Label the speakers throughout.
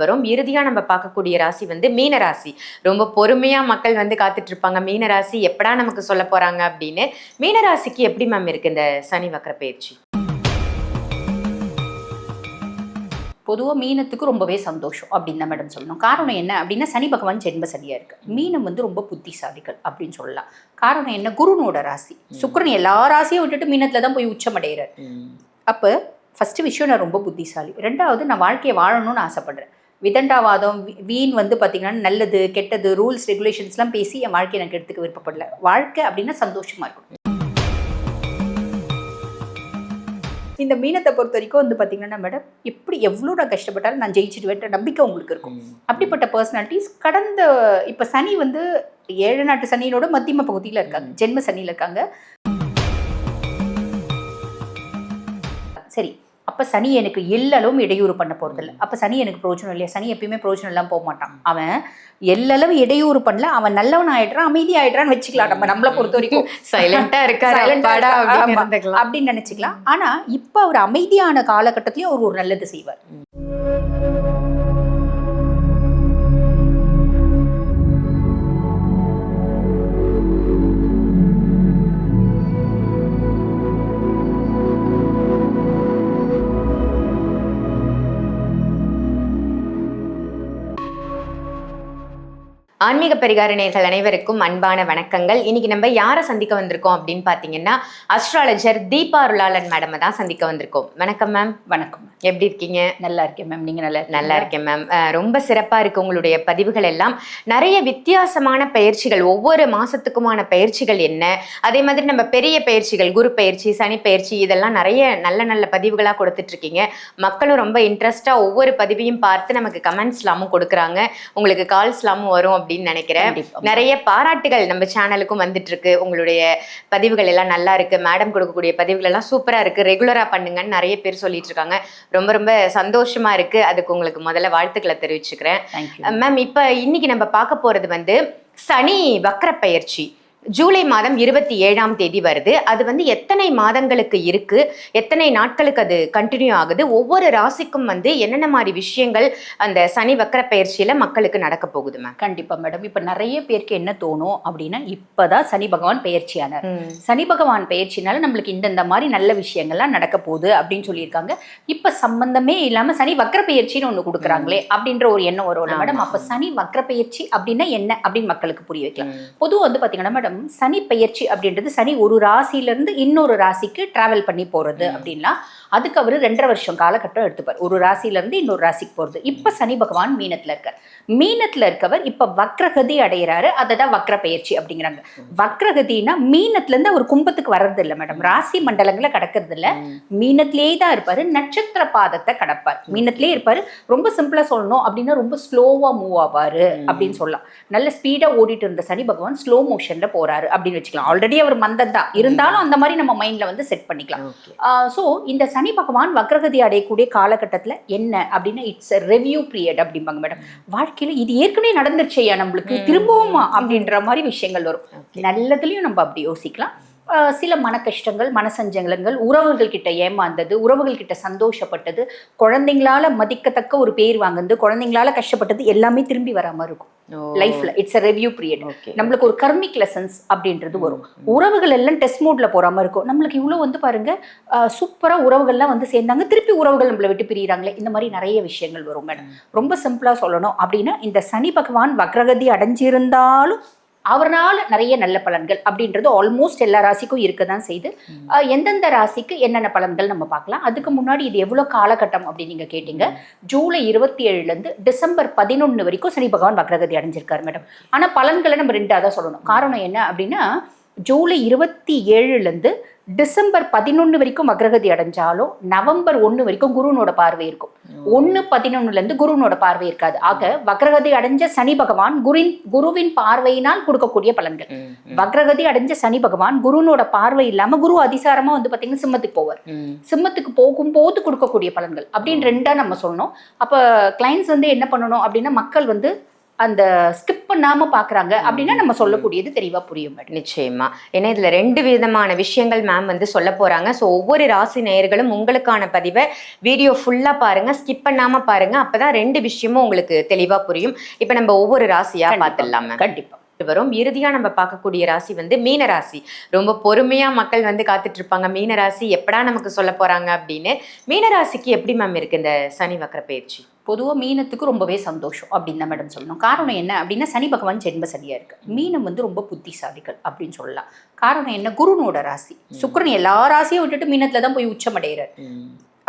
Speaker 1: வரும். இறுதியா நம்ம பார்க்கக்கூடிய ராசி வந்து மீன ராசி. ரொம்ப பொறுமையா மக்கள் வந்து காத்துட்டு இருப்பாங்க, மீன ராசி எப்படா நமக்கு சொல்ல போறாங்க அப்படின்னு. மீன ராசிக்கு எப்படி மேம் இருக்கு இந்த சனி வக்ர பயிற்சி?
Speaker 2: பொதுவாக மீனத்துக்கு ரொம்பவே சந்தோஷம் அப்படின்னு தான் மேடம் சொல்லணும். காரணம் என்ன அப்படின்னா, சனி பகவான் ஜென்ம சனியாக இருக்கு. மீனம் வந்து ரொம்ப புத்திசாலிகள் அப்படின்னு சொல்லலாம். காரணம் என்ன, குருனோட ராசி. சுக்கிரன் எல்லா ராசியும் விட்டுட்டு மீனத்துல தான் போய் உச்சமடைகிறார். அப்போ ஃபர்ஸ்ட் விஷயம், நான் ரொம்ப புத்திசாலி. ரெண்டாவது, நான் வாழ்க்கையை வாழணும்னு ஆசைப்படுறேன். விதண்டாவாதம் வீண் வந்து பார்த்தீங்கன்னா நல்லது கெட்டது ரூல்ஸ் ரெகுலேஷன்ஸ்லாம் பேசி என் வாழ்க்கையை எனக்கு எடுத்துக்க விருப்பப்படல. வாழ்க்கை அப்படின்னா சந்தோஷமா இருக்கும். இந்த மீனத்தை பொறுத்த வரைக்கும் வந்து பார்த்தீங்கன்னா மேடம், எப்படி எவ்வளோ நான் கஷ்டப்பட்டாலும் நான் ஜெயிச்சுடுவேன்ற நம்பிக்கை உங்களுக்கு இருக்கும். அப்படிப்பட்ட பர்சனாலிட்டிஸ் கடந்த இப்போ சனி வந்து 7 நாட்டு சனியோட மத்தியம பகுதியில் இருக்காங்க, ஜென்ம சனியில் இருக்காங்க. சரி, அப்போ சனி எனக்கு எல்லளவும் இடையூறு பண்ண போகிறதில்ல. அப்போ சனி எனக்கு பிரோஜனம் இல்லையா? சனி எப்பயுமே பிரோஜனம் இல்லாமல் போக மாட்டான். அவன் எல்லளவு இடையூறு பண்ணல, அவன் நல்லவன் ஆயிடுறான், அமைதி ஆயிடுறான்னு வச்சுக்கலாம். நம்மளை பொறுத்த வரைக்கும்
Speaker 1: சைலண்டா இருக்கா
Speaker 2: அப்படின்னு நினைச்சுக்கலாம். ஆனா இப்ப அவர் அமைதியான காலகட்டத்திலயும் அவர் ஒரு நல்லது செய்வார்.
Speaker 1: ஆன்மீக பரிகார நேயர்கள் அனைவருக்கும் அன்பான வணக்கங்கள். இன்னைக்கு நம்ம யாரை சந்திக்க வந்திருக்கோம் அப்படின்னு பாத்தீங்கன்னா, அஸ்ட்ராலஜர் தீபா அருளாளன் மேடம் தான் சந்திக்க வந்திருக்கோம். வணக்கம் மேம்.
Speaker 2: வணக்கம்.
Speaker 1: எப்படி இருக்கீங்க?
Speaker 2: நல்லா இருக்கேன் மேம். நீங்க
Speaker 1: நல்லா இருக்கேன் மேம். ரொம்ப சிறப்பா இருக்கு உங்களுடைய பதிவுகள் எல்லாம். நிறைய வித்தியாசமான பயிற்சிகள், ஒவ்வொரு மாசத்துக்குமான பயிற்சிகள் என்ன, அதே மாதிரி நம்ம பெரிய பயிற்சிகள், குரு பயிற்சி, சனி பயிற்சி, இதெல்லாம் நிறைய நல்ல நல்ல பதிவுகளா கொடுத்துட்டு இருக்கீங்க. மக்களும் ரொம்ப இன்ட்ரெஸ்டா ஒவ்வொரு பதிவையும் பார்த்து நமக்கு கமெண்ட்ஸ்லாமும் கொடுக்குறாங்க. உங்களுக்கு கால்ஸ்லாமும் வரும் அப்படின்னு நினைக்கிறேன். நிறைய பாராட்டுகள் நம்ம சேனலுக்கும் வந்துட்டு இருக்கு. உங்களுடைய பதிவுகள் எல்லாம் நல்லா இருக்கு, மேடம் கொடுக்கக்கூடிய பதிவுகள் எல்லாம் சூப்பரா இருக்கு, ரெகுலரா பண்ணுங்கன்னு நிறைய பேர் சொல்லிட்டு இருக்காங்க. ரொம்ப ரொம்ப சந்தோஷமா இருக்கு. அதுக்கு உங்களுக்கு முதல்ல வாழ்த்துக்களை தெரிவிச்சுக்கிறேன் மேம். இப்ப இன்னைக்கு நம்ம பார்க்க போறது வந்து சனி வக்ர பயிற்சி. ஜூலை மாதம் 27ஆம் தேதி வருது. அது வந்து எத்தனை மாதங்களுக்கு இருக்கு, எத்தனை நாட்களுக்கு அது கண்டினியூ ஆகுது, ஒவ்வொரு ராசிக்கும் வந்து என்னென்ன மாதிரி விஷயங்கள் அந்த சனி வக்ர பயிற்சியில மக்களுக்கு நடக்க போகுது மேம்?
Speaker 2: கண்டிப்பா மேடம். இப்ப நிறைய பேருக்கு என்ன தோணும் அப்படின்னா, இப்பதான் சனி பகவான் பயிற்சியானார், சனி பகவான் பயிற்சினால நம்மளுக்கு இந்த மாதிரி நல்ல விஷயங்கள்லாம் நடக்க போகுது அப்படின்னு சொல்லியிருக்காங்க. இப்ப சம்பந்தமே இல்லாம சனி வக்ர பயிற்சின்னு ஒண்ணு கொடுக்குறாங்களே அப்படின்ற ஒரு எண்ணம் வரும் மேடம். அப்ப சனி வக்ர பயிற்சி அப்படின்னா என்ன அப்படின்னு மக்களுக்கு புரிய வைக்கலாம். பொதுவாக வந்து பாத்தீங்கன்னா மேடம், சனி பயிற்சி அப்படின்றது சனி ஒரு ராசியில இருந்து இன்னொரு ராசிக்கு டிராவல் பண்ணி போறது அப்படின்னா, அதுக்கு அவரு 2.5 வருஷம் காலகட்டம் எடுத்துப்பார், ஒரு ராசியில இருந்து இன்னொரு ராசிக்கு போறது. இப்ப சனி பகவான் மீனத்துல இருக்கார். மீனத்துல இருக்கவர் இப்ப வக்ரகதி அடைகிறாரு. அததான் வக்ர பயிற்சி அப்படிங்கிறாங்க. வக்ரகதினா மீனத்துல இருந்து அவர் கும்பத்துக்கு வர்றது இல்லை மேடம், ராசி மண்டலங்களை கடக்கிறது இல்ல, மீனத்திலேயே தான் இருப்பாரு. நட்சத்திர பாதத்தை கடப்பார், மீனத்திலேயே இருப்பாரு. ரொம்ப சிம்பிளா சொல்லணும் அப்படின்னா, ரொம்ப ஸ்லோவா மூவ் ஆவாரு அப்படின்னு சொல்லலாம். நல்ல ஸ்பீடா ஓடிட்டு இருந்த சனி பகவான் ஸ்லோ மோஷன்ல போறாரு அப்படின்னு வச்சுக்கலாம். ஆல்ரெடி அவர் மந்தம் தான் இருந்தாலும் அந்த மாதிரி நம்ம மைண்ட்ல வந்து செட் பண்ணிக்கலாம். சோ இந்த சனி பகவான் வக்ரகதி அடையக்கூடிய காலகட்டத்துல என்ன அப்படின்னா, இட்ஸ் ரெவ்யூ பீரியட் அப்படிம்பாங்க மேடம். வாழ்க்கையில இது ஏற்கனவே நடந்துருச்சையா நம்மளுக்கு திரும்பவும் அப்படின்ற மாதிரி விஷயங்கள் வரும். நல்லதுலயும் நம்ம அப்படி யோசிக்கலாம். சில மன கஷ்டங்கள், மனசஞ்சலங்கள், உறவுகள் கிட்ட ஏமாந்தது, உறவுகள் கிட்ட சந்தோஷப்பட்டது, குழந்தைங்களால மதிக்கத்தக்க ஒரு பேர் வாங்குறது, குழந்தைங்களால கஷ்டப்பட்டது எல்லாமே திரும்பி வராம இருக்கும் லைஃப்ல. It's a review period. நம்மளுக்கு ஒரு கர்மிக் லெசன்ஸ் அப்படின்றது வரும். உறவுகள் எல்லாம் டெஸ்ட் மோட்ல போறாம இருக்கும். நம்மளுக்கு இவ்வளவு வந்து பாருங்க சூப்பரா உறவுகள்லாம் வந்து சேர்ந்தாங்க, திருப்பி உறவுகள் நம்மளை விட்டு பிரியிறாங்களே, இந்த மாதிரி நிறைய விஷயங்கள் வரும் மேடம். ரொம்ப சிம்பிளா சொல்லணும் அப்படின்னா, இந்த சனி பகவான் வக்ரகதி அடைஞ்சிருந்தாலும் அவரால் நிறைய நல்ல பலன்கள் அப்படின்றது ஆல்மோஸ்ட் எல்லா ராசிக்கும் இருக்கதான் செய்து. எந்தெந்த ராசிக்கு என்னென்ன பலன்கள் நம்ம பார்க்கலாம். அதுக்கு முன்னாடி இது எவ்வளவு காலகட்டம் அப்படின்னு நீங்க கேட்டீங்க. ஜூலை 27 இருந்து டிசம்பர் 11 வரைக்கும் சனி பகவான் வக்ரகதி அடைஞ்சிருக்காரு மேடம். ஆனா பலன்களை நம்ம 2ஆ தான் சொல்லணும். காரணம் என்ன அப்படின்னா, ஜூலை 27 இருந்து டிசம்பர் 11 வரைக்கும் வக்ரகதி அடைஞ்சாலும் நவம்பர் 1 வரைக்கும் குருனோட பார்வை இருக்கும். 1/11 இருந்து குருனோட பார்வை இருக்காது. ஆக வக்ரகதி அடைஞ்ச சனி பகவான் குருவின் பார்வையினால் கொடுக்கக்கூடிய பலன்கள். வக்ரகதி அடைஞ்ச சனி பகவான் குருனோட பார்வை இல்லாம குரு அதிசாரமா வந்து பாத்தீங்கன்னா சிம்மத்துக்கு போவார். சிம்மத்துக்கு போகும்போது கொடுக்கக்கூடிய பலன்கள் அப்படின்னு 2ஆ நம்ம சொல்லணும். அப்ப கிளைண்ட்ஸ் வந்து என்ன பண்ணணும் அப்படின்னா, மக்கள் வந்து அந்த ஸ்கிப் பண்ணாம பாக்குறாங்க அப்படின்னா நம்ம சொல்லக்கூடியது தெளிவா புரியும் மேடம்.
Speaker 1: நிச்சயமா. ஏன்னா இதுல 2 விதமான விஷயங்கள் மேம் வந்து சொல்ல போறாங்க. ஸோ ஒவ்வொரு ராசி நேயர்களும் உங்களுக்கான பதிவை வீடியோ ஃபுல்லா பாருங்க, ஸ்கிப் பண்ணாம பாருங்க. அப்பதான் 2 விஷயமும் உங்களுக்கு தெளிவா புரியும். இப்ப நம்ம ஒவ்வொரு ராசியா பார்த்துடலாம் மேம்.
Speaker 2: கண்டிப்பா
Speaker 1: வரும். இறுதியா நம்ம பார்க்கக்கூடிய ராசி வந்து மீன ராசி. ரொம்ப பொறுமையா மக்கள் வந்து காத்துட்டு இருப்பாங்க, மீன ராசி எப்படா நமக்கு சொல்ல போறாங்க அப்படின்னு. மீன ராசிக்கு எப்படி மேம் இருக்கு இந்த சனி வக்ர பயிற்சி?
Speaker 2: பொதுவாக மீனத்துக்கு ரொம்பவே சந்தோஷம் அப்படின்னு தான் மேடம் சொல்லணும். காரணம் என்ன அப்படின்னா சனி பகவான் ஜென்ம சனியா இருக்கு. மீனம் வந்து ரொம்ப புத்திசாலிகள் அப்படின்னு சொல்லலாம். காரணம் என்ன, குருனோட ராசி. சுக்கிரன் எல்லா ராசியும் விட்டுட்டு மீனத்துல தான் போய் உச்சமடைகிறார்.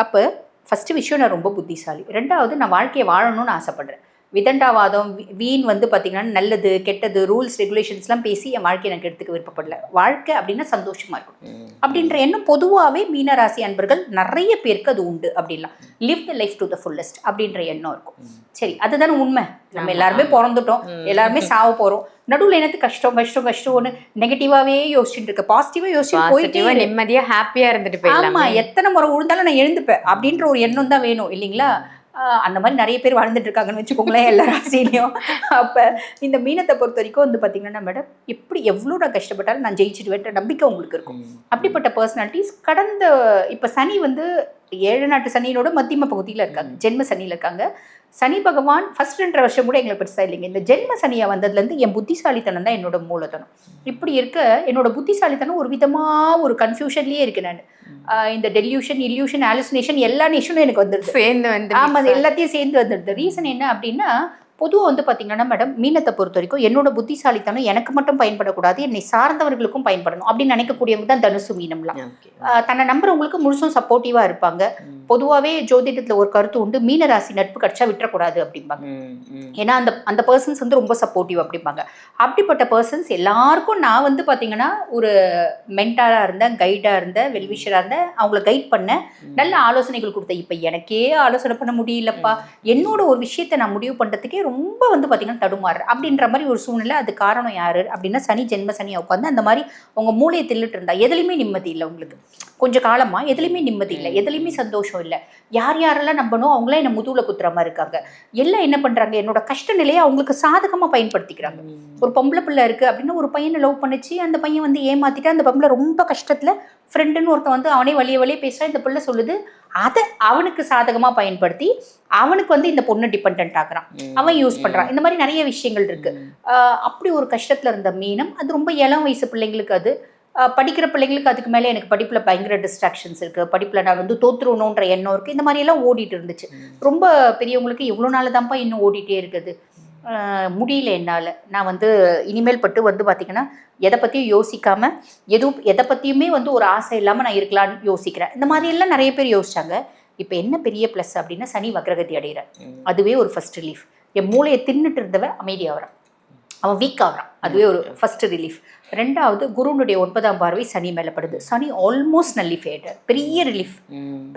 Speaker 2: அப்போ ஃபர்ஸ்ட் விஷயம் நான் ரொம்ப புத்திசாலி, ரெண்டாவது நான் வாழ்க்கையை வாழணும்னு ஆசைப்படுறேன். விதண்டாவாதம் வீண் வந்து பார்த்தீங்கன்னா நல்லது கெட்டது ரூல்ஸ் ரெகுலேஷன்ஸ்லாம் பேசி என் வாழ்க்கையை எனக்கு எடுத்துக்க விருப்பப்படல. வாழ்க்கை அப்படின்னா சந்தோஷமா இருக்கும் அப்படின்ற எண்ணம் பொதுவாகவே மீனராசி அன்பர்கள் நிறைய பேருக்கு அது உண்டு. அப்படின்லாம் live the life to the fullest அப்படின்ற எண்ணம் இருக்கும். சரி, அதுதானே உண்மை. நம்ம எல்லாருமே பிறந்துட்டோம், எல்லாருமே சாவ போறோம். நடுவில் எனக்கு கஷ்டம் கஷ்டம் கஷ்டம்னு நெகட்டிவாவே யோசிச்சுட்டு இருக்க, பாசிட்டிவா யோசிச்சு போயிட்டு
Speaker 1: நிம்மதியா ஹாப்பியா இருந்துட்டு போயிடலாம்.
Speaker 2: ஆமா, எத்தனை முறை விழுந்தாலும் நான் எழுந்துப்பேன் அப்படின்ற ஒரு எண்ணம் தான் வேணும் இல்லைங்களா? அந்த மாதிரி நிறைய பேர் வாழ்ந்துட்டு இருக்காங்கன்னு வச்சுக்கோங்களேன் எல்லா ராசிலையும். அப்போ இந்த மீனத்தை பொறுத்த வரைக்கும் வந்து பார்த்தீங்கன்னா மேடம், எப்படி எவ்வளோ நான் கஷ்டப்பட்டாலும் நான் ஜெயிச்சுடுவேன்ற நம்பிக்கை உங்களுக்கு இருக்கும். அப்படிப்பட்ட பர்சனாலிட்டிஸ் கடந்த இப்போ சனி வந்து 7 நாட்டு சனியோட மத்தியம பகுதியில் இருக்காங்க, ஜென்ம சனியில் இருக்காங்க. சனி பகவான் ஃபர்ஸ்ட் 2 வருஷம் கூட எங்களுக்கு பெருசாக இல்லைங்க. இந்த ஜென்ம சனியை வந்ததுலேருந்து என் புத்திசாலித்தனம் தான் என்னோட மூலதனம். இப்படி இருக்க என்னோட புத்திசாலித்தனம் ஒரு விதமாக ஒரு கன்ஃபியூஷன்லேயே இருக்கு. நான் இந்த டெல்யூஷன் இல்யூஷன் ஆலுசினேஷன் எல்லா நேஷனும் எனக்கு வந்துடுது, சேர்ந்து வந்து ஆமாம் அது எல்லாத்தையும் சேர்ந்து வந்துடுது. ரீசன் என்ன அப்படின்னா பொதுவாக வந்து பார்த்தீங்கன்னா மேடம், மீனத்தை பொறுத்த வரைக்கும் என்னோட புத்திசாலித்தனம் எனக்கு மட்டும் பயன்படக்கூடாது, என்னை சார்ந்தவர்களுக்கும் பயன்படணும் அப்படின்னு நினைக்கக்கூடியவங்க தான் தனுசு மீனம்லாம். தன்னை நம்புறவங்களுக்கு முழுசும் சப்போர்ட்டிவாக இருப்பாங்க. பொதுவாகவே ஜோதிடத்தில் ஒரு கருத்து உண்டு, மீனராசி நட்பு கிடைச்சா விட்டுறக்கூடாது அப்படிம்பாங்க. ஏன்னா அந்த பர்சன்ஸ் வந்து ரொம்ப சப்போர்ட்டிவ் அப்படிம்பாங்க. அப்படிப்பட்ட பர்சன்ஸ் எல்லாருக்கும் நான் வந்து பார்த்தீங்கன்னா ஒரு மென்டாராக இருந்தேன், கைடாக இருந்தேன், வெல்விஷராக இருந்தேன், அவங்கள கைட் பண்ணேன், நல்ல ஆலோசனைகள் கொடுத்தேன். இப்போ எனக்கே ஆலோசனை பண்ண முடியலப்பா, என்னோட ஒரு விஷயத்தை நான் முடிவு பண்ணுறதுக்கே ரொம்ப வந்து பார்த்தீங்கன்னா தடுமாறு அப்படின்ற மாதிரி ஒரு சூழ்நிலை. அது காரணம் யாரு அப்படின்னா சனி ஜென்ம சனியை உட்காந்து அந்த மாதிரி உங்க மூளையை தில்லிட்டு இருந்தா எதுலையுமே நிம்மதி இல்லை. உங்களுக்கு கொஞ்சம் காலமா எதுலையுமே நிம்மதி இல்லை, எதுலையுமே சந்தோஷம் இல்லை. யார் யாரெல்லாம் நம்பணும் அவங்களாம் என்ன முதுகுல குத்துற மாதிரி இருக்காங்க. எல்லாம் என்ன பண்றாங்க, என்னோட கஷ்ட நிலையை அவங்களுக்கு சாதகமா பயன்படுத்திக்கிறாங்க. ஒரு பொம்பளை பிள்ளை இருக்கு அப்படின்னா ஒரு பையனை லவ் பண்ணிச்சு, அந்த பையன் வந்து ஏமாத்திட்டு அந்த பொம்பளை ரொம்ப கஷ்டத்துல ஃப்ரெண்டுன்னு ஒருத்தன் வந்து அவனே வழிய பேசுறா, இந்த பிள்ளை சொல்லுது, அதை அவனுக்கு சாதகமா பயன்படுத்தி அவனுக்கு வந்து இந்த பொண்ணு டிபெண்ட் ஆகுறான், அவன் யூஸ் பண்றான். இந்த மாதிரி நிறைய விஷயங்கள் இருக்கு. அப்படி ஒரு கஷ்டத்துல இருந்த மீனம் அது ரொம்ப இளம் வயசு பிள்ளைங்களுக்கு, அது படிக்கிற பிள்ளைங்களுக்கு அதுக்கு மேலே எனக்கு படிப்பில் பயங்கர டிஸ்ட்ராக்ஷன்ஸ் இருக்குது, படிப்பில் நான் வந்து தோற்றுணுன்ற எண்ணம் இருக்குது, இந்த மாதிரியெல்லாம் ஓடிட்டு இருந்துச்சு. ரொம்ப பெரியவங்களுக்கு எவ்வளோ நாள் தான்ப்பா இன்னும் ஓடிட்டே இருக்குது, முடியல என்னால், நான் வந்து இனிமேல் பட்டு வந்து பார்த்திங்கன்னா எதை பற்றியும் யோசிக்காமல் எதை பற்றியுமே வந்து ஒரு ஆசை இல்லாமல் நான் இருக்கலான்னு யோசிக்கிறேன். இந்த மாதிரியெல்லாம் நிறைய பேர் யோசிச்சாங்க. இப்போ என்ன பெரிய ப்ளஸ் அப்படின்னா சனி வக்ரகதி அடைகிறார். அதுவே ஒரு ஃபர்ஸ்ட் ரிலீஃப். என் மூளையை தின்னுட்டு இருந்தவன் அமைதியாகிறான், அவன் வீக் ஆகிறான், அதுவே ஒரு ஃபர்ஸ்ட் ரிலீஃப். ரெண்டாவது குருனுடைய 9ஆம் பார்வை சனி மேலே படுது. சனி ஆல்மோஸ்ட் நல்லிஃபைடர், பெரிய ரிலீஃப்,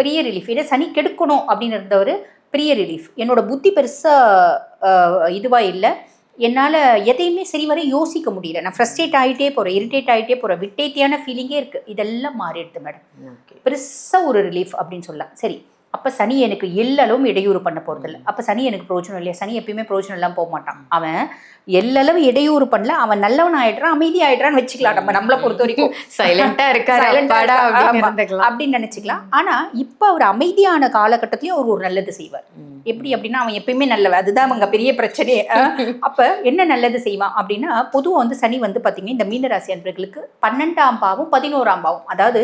Speaker 2: பெரிய ரிலீஃப். ஏன்னா சனி கெடுக்கணும் அப்படின்னு இருந்தவர் பெரிய ரிலீஃப். என்னோட புத்தி பெருசாக இதுவாக இல்லை, என்னால் எதையுமே சரி வரை யோசிக்க முடியல, நான் ஃப்ரஸ்ட்ரேட் ஆகிட்டே போகிறேன், இரிட்டேட் ஆகிட்டே போகிறேன், விட்டேத்தியான ஃபீலிங்கே இருக்குது. இதெல்லாம் மாறிடுது மேடம், பெருசாக ஒரு ரிலீஃப் அப்படின்னு சொல்லலாம். சரி, அப்போ சனி எனக்கு எல்லளவும் இடையூறு பண்ண போகிறதில்ல. அப்போ சனி எனக்கு பிரோஜனம் இல்லையா? சனி எப்பயுமே பிரோஜனம் இல்லாமல் போக மாட்டான். அவன் எல்லளவு இடையூறு பண்ணல, அவன் நல்லவன் ஆயிடுறான், அமைதி ஆயிடுறான்னு வச்சுக்கலாம். நம்மளை பொறுத்த வரைக்கும்
Speaker 1: சைலண்டா இருக்காரு
Speaker 2: அப்படின்னு நினைச்சுக்கலாம். ஆனா இப்ப அவர் அமைதியான காலகட்டத்திலயும் அவர் ஒரு நல்லது செய்வார். எப்படி அப்படின்னா அவன் எப்பயுமே நல்லவன், அதுதான் அவங்க பெரிய பிரச்சனையே. அப்ப என்ன நல்லது செய்வான் அப்படின்னா, பொதுவாக வந்து சனி வந்து பாத்தீங்கன்னா இந்த மீனராசி அன்பர்களுக்கு 12ஆம் பாவம் 11ஆம் பாவம், அதாவது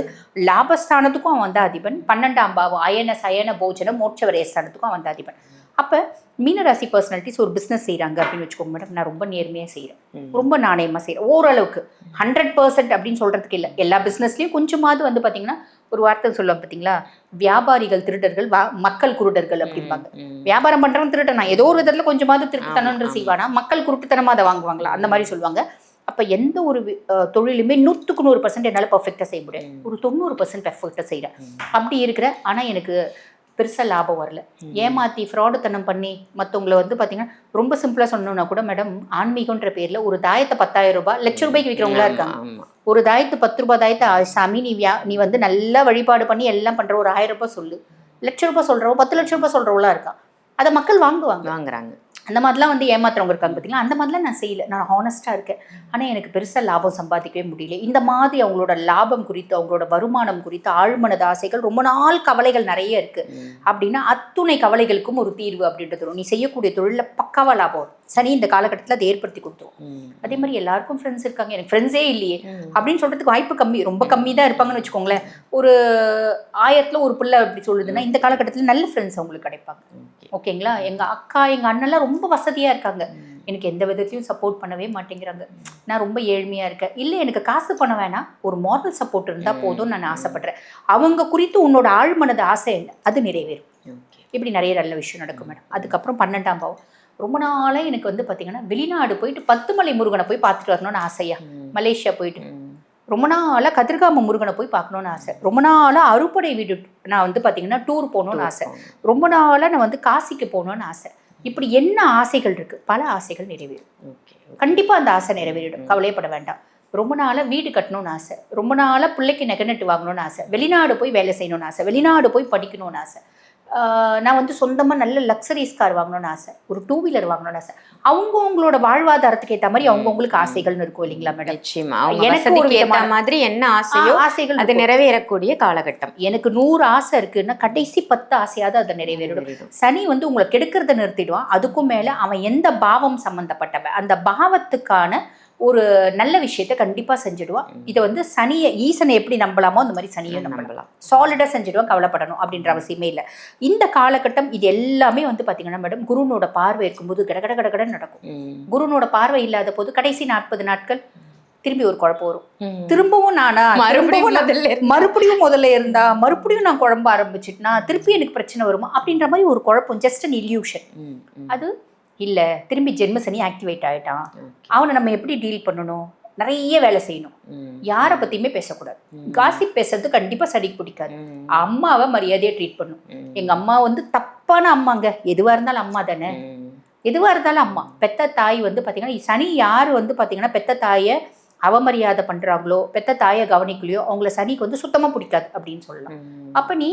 Speaker 2: லாபஸ்தானத்துக்கும் அவன் வந்து அதிபன், 12ஆம் பாவம் அயன சயன போஜனம் மோட்சவரேஸ்தானத்துக்கும் அவன் வந்து அதிபன். அப்போ மீனராசி பர்சனாலிட்டிஸ் ஒரு பிஸ்னஸ் செய்கிறாங்க அப்படின்னு வச்சுக்கோங்க மேடம், நான் ரொம்ப நேர்மையாக செய்கிறேன், ரொம்ப நாணயமாக செய்கிறேன், ஓரளவுக்கு 100% அப்படின்னு சொல்கிறதுக்கு இல்லை. எல்லா பிஸ்னஸ்லேயும் கொஞ்சமாவது வந்து பார்த்தீங்கன்னா ஒரு வார்த்தை சொல்லுவாங்க பார்த்தீங்களா, வியாபாரிகள் திருடர்கள், மக்கள் குருடர்கள் அப்படிம்பாங்க. வியாபாரம் பண்ணுறவன் திருட்டனா, ஏதோ ஒரு விதத்தில் கொஞ்சமாவது திருட்டுத்தனம்னு செய்வானா, மக்கள் குருட்டுத்தனமாக அதை வாங்குவாங்களா, அந்த மாதிரி சொல்லுவாங்க. அப்போ எந்த ஒரு தொழிலுமே 100க்கு 100% என்னால் பர்ஃபெக்டாக செய்ய முடியாது, ஒரு 90% பர்ஃபெக்டாக செய்கிறேன். அப்படி இருக்கிற ஆனால் எனக்கு பெருசாக லாபம் வரல, ஏமாற்றி ஃப்ராடுத்தனம் பண்ணி மற்றவங்களை வந்து பார்த்தீங்கன்னா ரொம்ப சிம்பிளாக சொன்னோன்னா கூட மேடம், ஆன்மீகன்ற பேரில் ஒரு தாயத்தை 10,000 ரூபாய் ₹1,00,000 விற்கிறவங்களா இருக்காங்க. ஒரு தாயத்து 10 ரூபாய் தாயத்தை, சாமி நீ வந்து நல்லா வழிபாடு பண்ணி எல்லாம் பண்ணுற, ஒரு 1000 ரூபாய் சொல்லு, ₹1,00,000 சொல்கிறவங்க, ₹10,00,000 சொல்கிறவங்களா இருக்கான். அதை மக்கள் வாங்குறாங்க. அந்த மாதிரிலாம் வந்து ஏமாத்துறவங்க இருக்காங்க பார்த்தீங்களா, அந்த மாதிரிலாம் நான் செய்யல. நான் ஹானஸ்ட்டாக இருக்கேன். ஆனால் எனக்கு பெருசாக லாபம் சம்பாதிக்கவே முடியல. இந்த மாதிரி அவங்களோட லாபம் குறித்து, அவங்களோட வருமானம் குறித்து ஆழ்மனது ஆசைகள், ரொம்ப நாள் கவலைகள் நிறைய இருக்குது அப்படின்னா, அத்துணை கவலைகளுக்கும் ஒரு தீர்வு அப்படின்றது நீ செய்யக்கூடிய தொழிலில் பக்காவாக லாபம் வரும். சனி இந்த காலகட்டத்தில் அதை ஏற்படுத்தி கொடுத்துரும். அதே மாதிரி எல்லாருக்கும் ஃப்ரெண்ட்ஸ் இருக்காங்க, எனக்கு ஃப்ரெண்ட்ஸே இல்லையே அப்படின்னு சொல்கிறதுக்கு வாய்ப்பு கம்மி, ரொம்ப கம்மி தான் இருப்பாங்கன்னு வச்சுக்கோங்களேன். ஒரு 1000ல் ஒரு பிள்ளை அப்படி சொல்லுதுன்னா இந்த காலகட்டத்தில் நல்ல ஃப்ரெண்ட்ஸ் அவங்களுக்கு கிடைப்பாங்க. ஓகேங்களா? எங்கள் அக்கா எங்கள் அண்ணெல்லாம் ரொம்ப வசதியாக இருக்காங்க, எனக்கு எந்த விதத்தையும் சப்போர்ட் பண்ணவே மாட்டேங்கிறாங்க. நான் ரொம்ப ஏழ்மையாக இருக்கேன். இல்லை எனக்கு காசு பண்ண வேணாம், ஒரு மாரல் சப்போர்ட் இருந்தால் போதும் நான் ஆசைப்படுறேன். அவங்க குறித்து உன்னோட ஆழ்மனது ஆசை என்ன, அது நிறைவேறும். இப்படி நிறைய நல்ல விஷயம் நடக்கும் மேடம். அதுக்கப்புறம் 12ஆம் பாவம். ரொம்ப நாளாக எனக்கு வந்து பார்த்தீங்கன்னா வெளிநாடு போயிட்டு 10 மலை முருகனை போய் பார்த்துட்டு வரணும்னு ஆசையா. மலேசியா போயிட்டு ரொம்ப நாளாக கதிர்காம முருகனை போய் பார்க்கணுன்னு ஆசை. ரொம்ப நாளாக அறுபடை வீடு நான் வந்து பார்த்தீங்கன்னா டூர் போகணுன்னு ஆசை. ரொம்ப நாளாக நான் வந்து காசிக்கு போகணுன்னு ஆசை. இப்படி என்ன ஆசைகள் இருக்குது, பல ஆசைகள் நிறைவேறும். கண்டிப்பாக அந்த ஆசை நிறைவேறிடும், கவலையப்பட வேண்டாம். ரொம்ப நாளாக வீடு கட்டணும்னு ஆசை, ரொம்ப நாளாக பிள்ளைக்கு நெகநெட்டு வாங்கணும்னு ஆசை, வெளிநாடு போய் வேலை செய்யணும்னு ஆசை, வெளிநாடு போய் படிக்கணும்னு ஆசை, நான் வந்து சொந்தமாக நல்ல லக்ஸரிஸ் கார் வாங்கணும்னு ஆசை, ஒரு 2 வீலர் வாங்கணும்னு ஆசை. அவங்கவுங்களோட வாழ்வாதாரத்துக்கு ஏற்ற மாதிரி அவங்கவுங்களுக்கு ஆசைகள்னு இருக்கும் இல்லைங்களா மேடம்?
Speaker 1: நிச்சயமா எனக்கு ஒரு ஏற்ற மாதிரி என்ன ஆசையோ
Speaker 2: ஆசைகள்
Speaker 1: அது நிறைவேறக்கூடிய காலகட்டம்.
Speaker 2: எனக்கு 100 ஆசை இருக்குன்னா கடைசி 10 ஆசையாவது அதை நிறைவேறிடும். சனி வந்து உங்களை கெடுக்கிறத நிறுத்திடுவான். அதுக்கும் மேலே அவன் எந்த பாவம் சம்மந்தப்பட்டவன் அந்த பாவத்துக்கான ஒரு நல்ல விஷயத்த கண்டிப்பாக செஞ்சுடுவான். இதை வந்து சனியை ஈசனை எப்படி நம்பலாமோ அந்த மாதிரி சனியை நம்பலாம். சாலிடாக செஞ்சுடுவான், கவலைப்படணும் அப்படின்ற அவசியமே இல்லை. இந்த காலகட்டம் இது எல்லாமே வந்து பார்த்தீங்கன்னா மேடம் குருனோட பார்வை இருக்கும்போது கடகட கடகட நடக்கும். குருனோட பார்வை இல்லாத போது கடைசி 40 நாட்கள் திரும்பி ஒரு குழப்பம் வரும். திரும்பவும் நானா மறுபடியும் முதல்ல இருந்தா மறுபடியும் நான் குழம்ப ஆரம்பிச்சுட்டுனா திருப்பி எனக்கு பிரச்சனை வருமா அப்படின்ற மாதிரி ஒரு குழப்பம். Just an illusion. அது இல்லை, திரும்பி ஜென்ம சனி ஆக்டிவேட் ஆகிட்டான். அவனை நம்ம எப்படி டீல் பண்ணணும், நிறைய வேலை செய்யணும், யாரை பற்றியுமே பேசக்கூடாது. காசிப் பேசுறது கண்டிப்பாக சனிக்கு பிடிக்காது. அம்மாவை மரியாதையாக ட்ரீட் பண்ணும். எங்கள் அம்மா வந்து தப்பான அம்மாங்க, எதுவாக இருந்தாலும் அம்மா தானே, எதுவாக இருந்தாலும் அம்மா. பெத்த தாய் வந்து பார்த்தீங்கன்னா சனி யார் வந்து பார்த்தீங்கன்னா பெத்த தாயை அவமரியாதை பண்ணுறாங்களோ, பெத்த தாயை கவனிக்கலையோ அவங்கள சனிக்கு வந்து சுத்தமாக பிடிக்காது அப்படின்னு சொல்லலாம். அப்போ நீ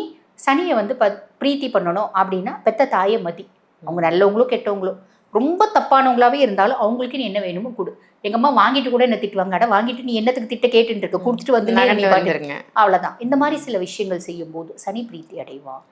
Speaker 2: சனியை வந்து பிரீத்தி பண்ணணும் அப்படின்னா பெத்த தாயை மதி. அவங்க நல்லவங்களோ கெட்டவங்களோ ரொம்ப தப்பானவங்களாவே இருந்தாலும் அவங்களுக்கு நீ என்ன வேணுமோ கொடு. எங்க அம்மா வாங்கிட்டு கூட என்ன திட்டுவாங்க, அட வாங்கிட்டு நீ என்னத்துக்கு திட்ட கேட்டுட்டு இருக்க, கொடுத்துட்டு வந்து அவ்வளவுதான். இந்த மாதிரி சில விஷயங்கள் செய்யும் போது சனி பிரீத்தி அடைவான்.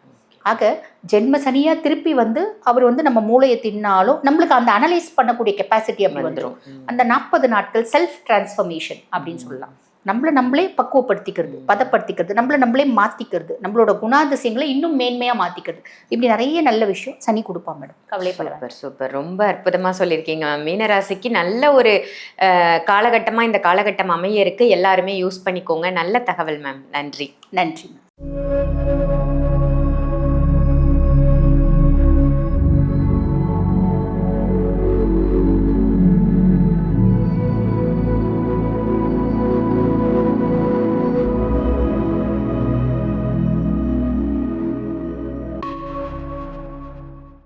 Speaker 2: ஆக ஜென்ம சனியா திருப்பி வந்து அவர் வந்து நம்ம மூளையை தின்னாலும் நம்மளுக்கு அந்த அனலைஸ் பண்ணக்கூடிய கெப்பாசிட்டி அப்படி வந்துடும். அந்த 40 நாட்கள் செல்ஃப் டிரான்ஸ்ஃபர்மேஷன் அப்படின்னு சொல்லலாம். நம்மளே பக்குவப்படுத்திக்கிறது, பதப்படுத்திக்கிறது, நம்மளே மாற்றிக்கிறது, நம்மளோட குணாதிசயங்களை இன்னும் மேன்மையாக மாற்றிக்கிறது. இப்படி நிறைய நல்ல விஷயம் சனி கொடுப்பா மேடம், கவலைப்பட.
Speaker 1: சூப்பர், ரொம்ப அற்புதமாக சொல்லியிருக்கீங்க. மீனராசிக்கு நல்ல ஒரு காலகட்டமாக இந்த காலகட்டம் அமைய இருக்கு. எல்லாருமே யூஸ் பண்ணிக்கோங்க. நல்ல தகவல் மேம். நன்றி.
Speaker 2: நன்றி மேம்.